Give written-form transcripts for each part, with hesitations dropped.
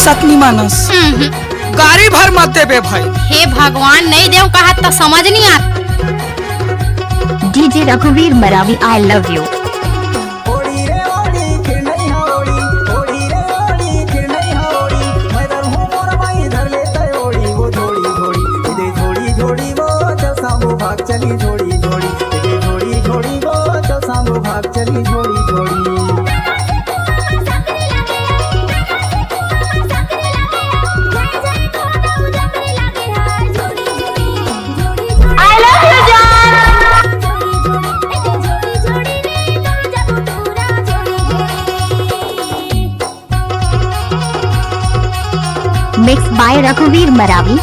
सकनी मानस। गाड़ी भर मत देबे भाई। हे भगवान, नहीं देव कहा तो समझ नहीं आता। डीजे रघुवीर मरावी, आई लव यू। चली जोड़ी जोड़ी जोड़ी जोड़ी वो तो सांगो भाग चली जोड़ी जोड़ी। मिक्स बाय रघुवीर मरावी।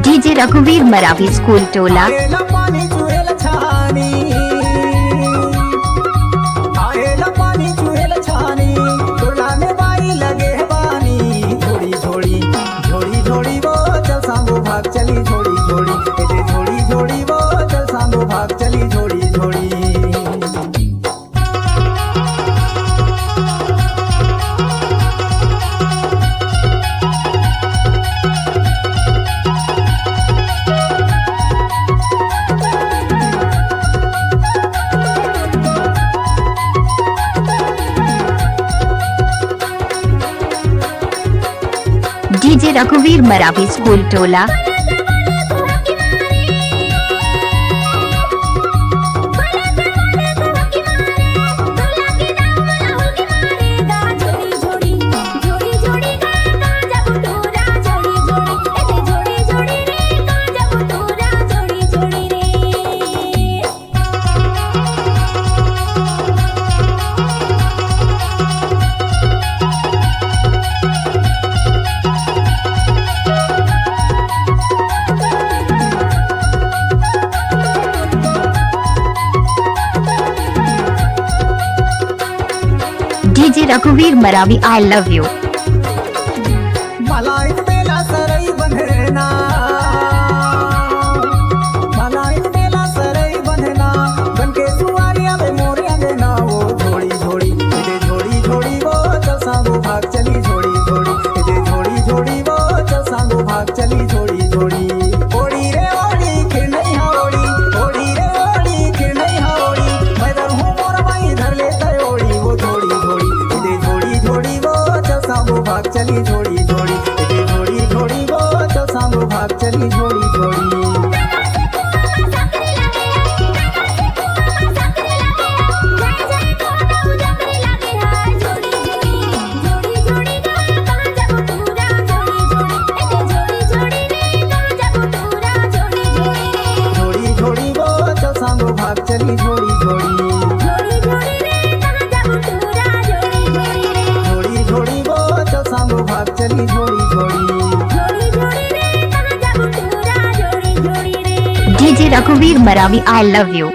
डीजे रघुवीर मरावी, स्कूल टोला। चली जोड़ी जोड़ी जोड़ी जोड़ी वो चल सांगो भाग चली जोड़ी जोड़ी। डीजे रघुवीर मरावी, स्कूल टोला। डीजे रघुवीर मरावी, आई लव यू। मलाइन मेला सरई बंधना, मलाइन मेला सरई बंधना, बनके सुआरिया में मोरिया देना वो जोड़ी जोड़ी जोड़ी जोड़ी वो चल सांगो भाग चली जोड़ी जोड़ी जोड़ी जोड़ी वो चल सांगो भाग चली जोड़ी जोड़ी। ओड़ी रे ओड़ी के नहीं ओड़ी, ओड़ी रे ओड़ी के नहीं ओड़ी, मैं दर हूँ मोर भाई धर लेता ओड़ी वो जोड़ी जोड़ी जोड़ी जोड़ी वो चल सांगो भाग चली जोड़ी जोड़ी जोड़ी जोड़ी वो चल सांगो भाग चली जोड़ी जोड़ी। भाग चली जोड़ी जोड़ी जोड़ी जोड़ी वो चल सांगो भाग चली जोड़ी जोड़ी। डीजे रघुवीर मरावी, आई लव यू।